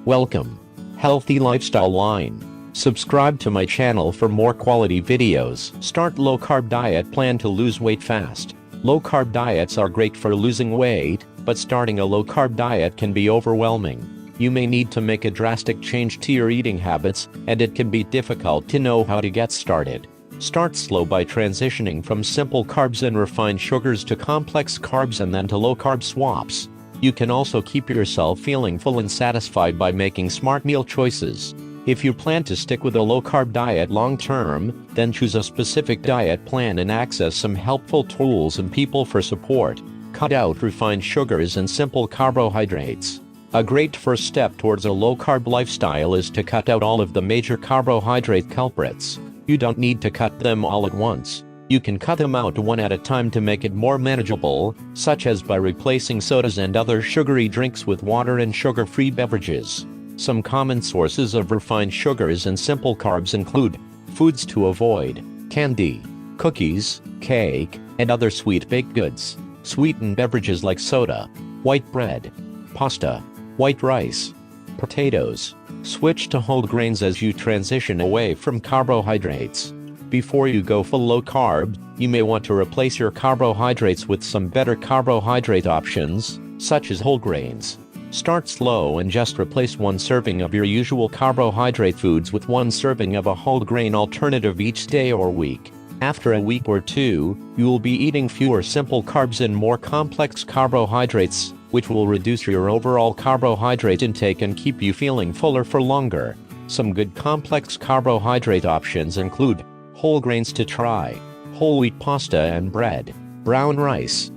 Welcome. Healthy Lifestyle Line. Subscribe to my channel for more quality videos. Start low-carb diet plan to lose weight fast. Low-carb diets are great for losing weight, but starting a low-carb diet can be overwhelming. You may need to make a drastic change to your eating habits, and it can be difficult to know how to get started. Start slow by transitioning from simple carbs and refined sugars to complex carbs and then to low-carb swaps. You can also keep yourself feeling full and satisfied by making smart meal choices. If you plan to stick with a low-carb diet long-term, then choose a specific diet plan and access some helpful tools and people for support. Cut out refined sugars and simple carbohydrates. A great first step towards a low-carb lifestyle is to cut out all of the major carbohydrate culprits. You don't need to cut them all at once. You can cut them out one at a time to make it more manageable, such as by replacing sodas and other sugary drinks with water and sugar-free beverages. Some common sources of refined sugars and simple carbs include foods to avoid: candy, cookies, cake, and other sweet baked goods. Sweetened beverages like soda, white bread, pasta, white rice, potatoes. Switch to whole grains as you transition away from carbohydrates. Before you go full low carb, you may want to replace your carbohydrates with some better carbohydrate options, such as whole grains. Start slow and just replace one serving of your usual carbohydrate foods with one serving of a whole grain alternative each day or week. After a week or two, you will be eating fewer simple carbs and more complex carbohydrates, which will reduce your overall carbohydrate intake and keep you feeling fuller for longer. Some good complex carbohydrate options include whole grains to try: whole wheat pasta and bread, brown rice,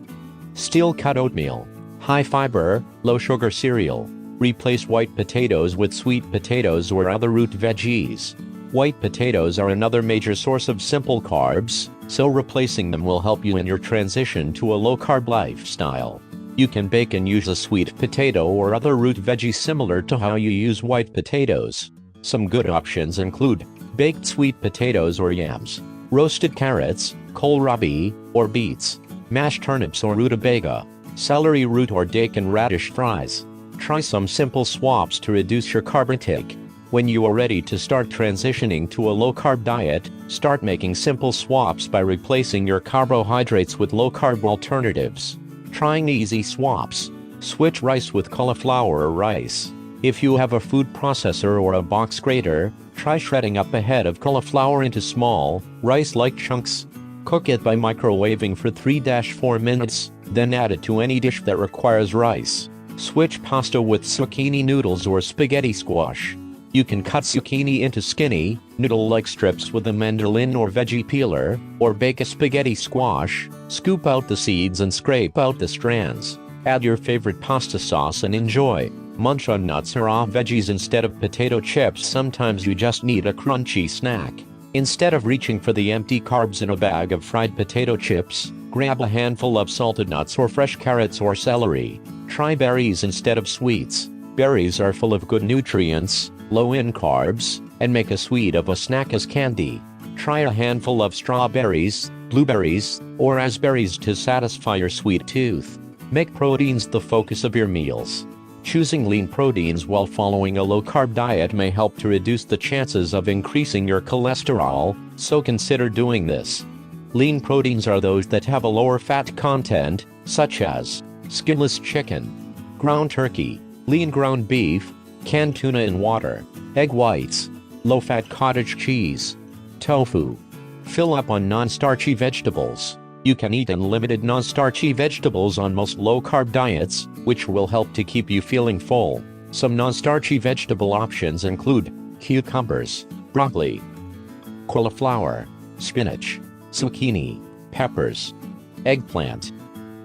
steel-cut oatmeal, high-fiber, low-sugar cereal. Replace white potatoes with sweet potatoes or other root veggies. White potatoes are another major source of simple carbs, so replacing them will help you in your transition to a low-carb lifestyle. You can bake and use a sweet potato or other root veggie similar to how you use white potatoes. Some good options include baked sweet potatoes or yams, roasted carrots, kohlrabi, or beets, mashed turnips or rutabaga, celery root or daikon radish fries. Try some simple swaps to reduce your carb intake. When you are ready to start transitioning to a low-carb diet, start making simple swaps by replacing your carbohydrates with low-carb alternatives. Trying easy swaps. Switch rice with cauliflower rice. If you have a food processor or a box grater, try shredding up a head of cauliflower into small, rice-like chunks. Cook it by microwaving for 3-4 minutes, then add it to any dish that requires rice. Switch pasta with zucchini noodles or spaghetti squash. You can cut zucchini into skinny, noodle-like strips with a mandolin or veggie peeler, or bake a spaghetti squash. Scoop out the seeds and scrape out the strands. Add your favorite pasta sauce and enjoy. Munch on nuts or raw veggies instead of potato chips. Sometimes you just need a crunchy snack. Instead of reaching for the empty carbs in a bag of fried potato chips, grab a handful of salted nuts or fresh carrots or celery. Try berries instead of sweets. Berries are full of good nutrients, low in carbs, and make a sweet of a snack as candy. Try a handful of strawberries, blueberries, or raspberries to satisfy your sweet tooth. Make proteins the focus of your meals. Choosing lean proteins while following a low-carb diet may help to reduce the chances of increasing your cholesterol, so consider doing this. Lean proteins are those that have a lower fat content, such as skinless chicken, ground turkey, lean ground beef, canned tuna in water, egg whites, low-fat cottage cheese, tofu. Fill up on non-starchy vegetables. You can eat unlimited non-starchy vegetables on most low-carb diets, which will help to keep you feeling full. Some non-starchy vegetable options include cucumbers, broccoli, cauliflower, spinach, zucchini, peppers, eggplant,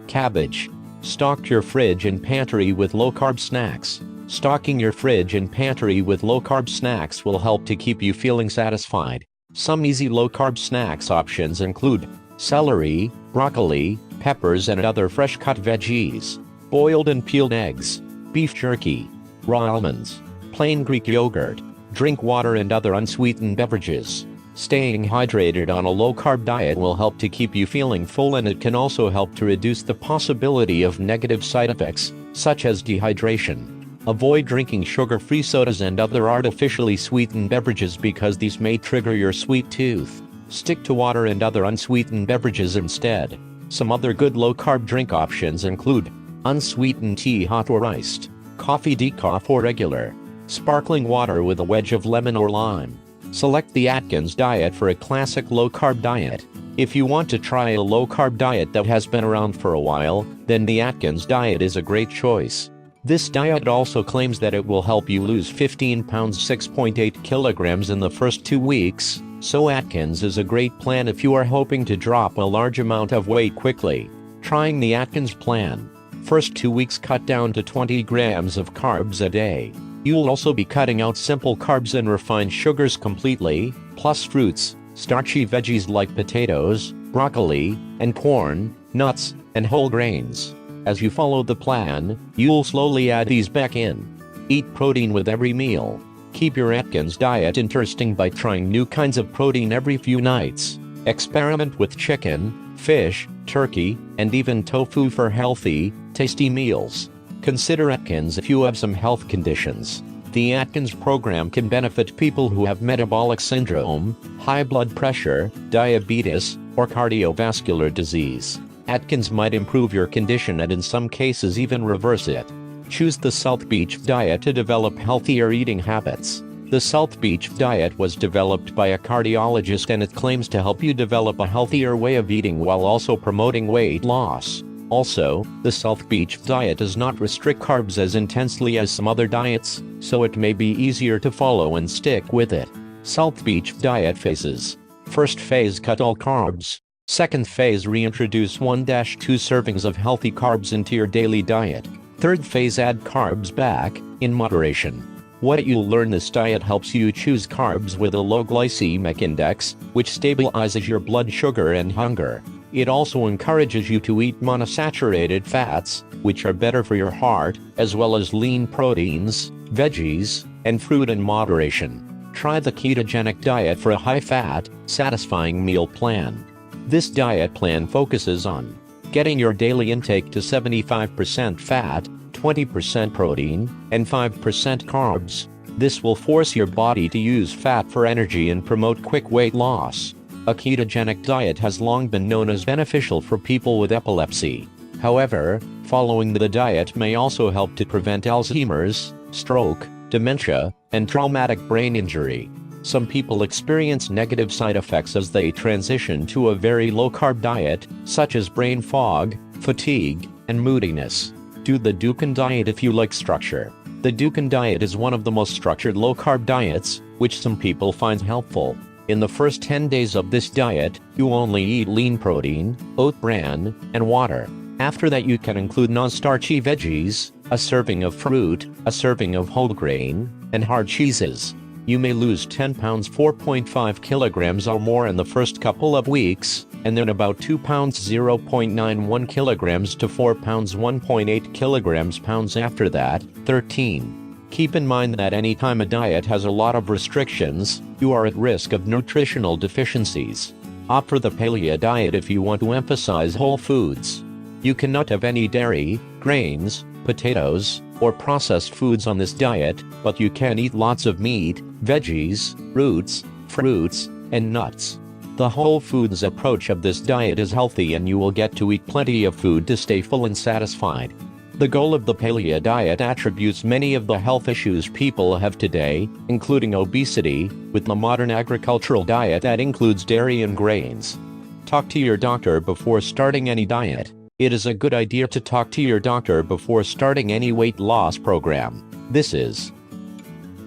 cabbage. Stock your fridge and pantry with low-carb snacks. Stocking your fridge and pantry with low-carb snacks will help to keep you feeling satisfied. Some easy low-carb snacks options include celery, broccoli, peppers and other fresh-cut veggies, boiled and peeled eggs, beef jerky, raw almonds, plain Greek yogurt. Drink water and other unsweetened beverages. Staying hydrated on a low-carb diet will help to keep you feeling full, and it can also help to reduce the possibility of negative side effects, such as dehydration. Avoid drinking sugar-free sodas and other artificially sweetened beverages because these may trigger your sweet tooth. Stick to water and other unsweetened beverages instead. Some other good low-carb drink options include unsweetened tea, hot or iced, coffee decaf or regular, sparkling water with a wedge of lemon or lime. Select the Atkins diet for a classic low-carb diet. If you want to try a low-carb diet that has been around for a while, then the Atkins diet is a great choice. This diet also claims that it will help you lose 15 pounds 6.8 kilograms in the first 2 weeks, so Atkins is a great plan if you are hoping to drop a large amount of weight quickly. Trying the Atkins plan. First 2 weeks cut down to 20 grams of carbs a day. You'll also be cutting out simple carbs and refined sugars completely, plus fruits, starchy veggies like potatoes, broccoli, and corn, nuts, and whole grains. As you follow the plan, you'll slowly add these back in. Eat protein with every meal. Keep your Atkins diet interesting by trying new kinds of protein every few nights. Experiment with chicken, fish, turkey, and even tofu for healthy, tasty meals. Consider Atkins if you have some health conditions. The Atkins program can benefit people who have metabolic syndrome, high blood pressure, diabetes, or cardiovascular disease. Atkins might improve your condition and in some cases even reverse it. Choose the South Beach diet to develop healthier eating habits. The South Beach diet was developed by a cardiologist and it claims to help you develop a healthier way of eating while also promoting weight loss. Also, the South Beach diet does not restrict carbs as intensely as some other diets, so it may be easier to follow and stick with it. South Beach diet phases. First phase, cut all carbs. Second phase, reintroduce 1-2 servings of healthy carbs into your daily diet. Third phase, add carbs back, in moderation. What you'll learn: this diet helps you choose carbs with a low glycemic index, which stabilizes your blood sugar and hunger. It also encourages you to eat monosaturated fats, which are better for your heart, as well as lean proteins, veggies, and fruit in moderation. Try the Ketogenic Diet for a high-fat, satisfying meal plan. This diet plan focuses on getting your daily intake to 75% fat, 20% protein, and 5% carbs. This will force your body to use fat for energy and promote quick weight loss. A ketogenic diet has long been known as beneficial for people with epilepsy. However, following the diet may also help to prevent Alzheimer's, stroke, dementia, and traumatic brain injury. Some people experience negative side effects as they transition to a very low-carb diet, such as brain fog, fatigue, and moodiness. Do the Dukan Diet if you like structure. The Dukan Diet is one of the most structured low-carb diets, which some people find helpful. In the first 10 days of this diet, you only eat lean protein, oat bran, and water. After that you can include non-starchy veggies, a serving of fruit, a serving of whole grain, and hard cheeses. You may lose 10 pounds 4.5 kilograms or more in the first couple of weeks, and then about 2 pounds 0.91 kilograms to 4 pounds 1.8 kilograms pounds after that. 13. Keep in mind that anytime a diet has a lot of restrictions, you are at risk of nutritional deficiencies. Opt for the paleo diet if you want to emphasize whole foods. You cannot have any dairy, grains, potatoes, or processed foods on this diet, but you can eat lots of meat, veggies, roots, fruits, and nuts. The whole foods approach of this diet is healthy and you will get to eat plenty of food to stay full and satisfied. The goal of the paleo diet attributes many of the health issues people have today, including obesity, with the modern agricultural diet that includes dairy and grains. Talk to your doctor before starting any diet. It is a good idea to talk to your doctor before starting any weight loss program. This is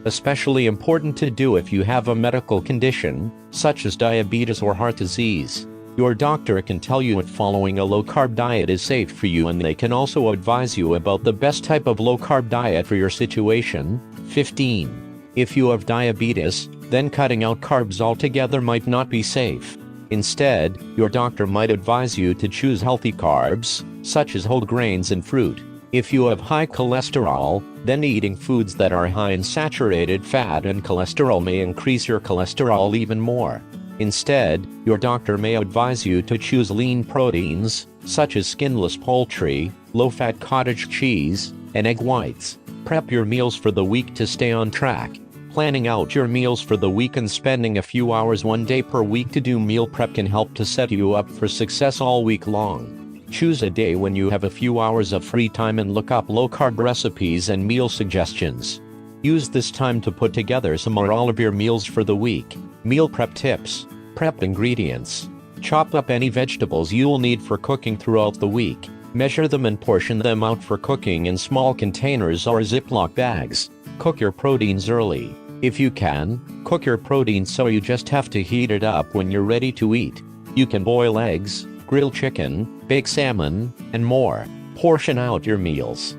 especially important to do if you have a medical condition, such as diabetes or heart disease. Your doctor can tell you if following a low-carb diet is safe for you, and they can also advise you about the best type of low-carb diet for your situation. 15. If you have diabetes, then cutting out carbs altogether might not be safe. Instead, your doctor might advise you to choose healthy carbs, such as whole grains and fruit. If you have high cholesterol, then eating foods that are high in saturated fat and cholesterol may increase your cholesterol even more. Instead, your doctor may advise you to choose lean proteins, such as skinless poultry, low-fat cottage cheese, and egg whites. Prep your meals for the week to stay on track. Planning out your meals for the week and spending a few hours one day per week to do meal prep can help to set you up for success all week long. Choose a day when you have a few hours of free time and look up low-carb recipes and meal suggestions. Use this time to put together some or all of your meals for the week. Meal prep tips. Prep ingredients. Chop up any vegetables you'll need for cooking throughout the week. Measure them and portion them out for cooking in small containers or Ziploc bags. Cook your proteins early. If you can, cook your protein so you just have to heat it up when you're ready to eat. You can boil eggs, grill chicken, bake salmon, and more. Portion out your meals.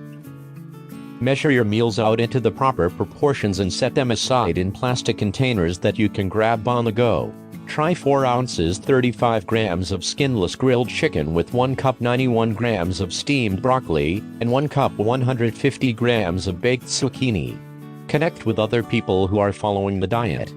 Measure your meals out into the proper proportions and set them aside in plastic containers that you can grab on the go. Try 4 ounces 35 grams of skinless grilled chicken with 1 cup 91 grams of steamed broccoli, and 1 cup 150 grams of baked zucchini. Connect with other people who are following the diet.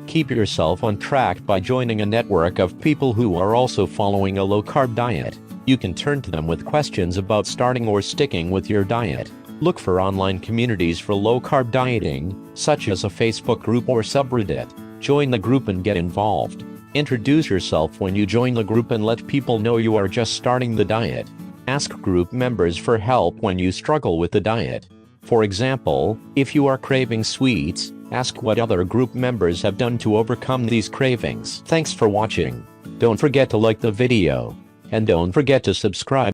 Keep yourself on track by joining a network of people who are also following a low-carb diet. You can turn to them with questions about starting or sticking with your diet. Look for online communities for low-carb dieting, such as a Facebook group or subreddit. Join the group and get involved. Introduce yourself when you join the group and let people know you are just starting the diet. Ask group members for help when you struggle with the diet. For example, if you are craving sweets, ask what other group members have done to overcome these cravings. Thanks for watching. Don't forget to like the video. And don't forget to subscribe.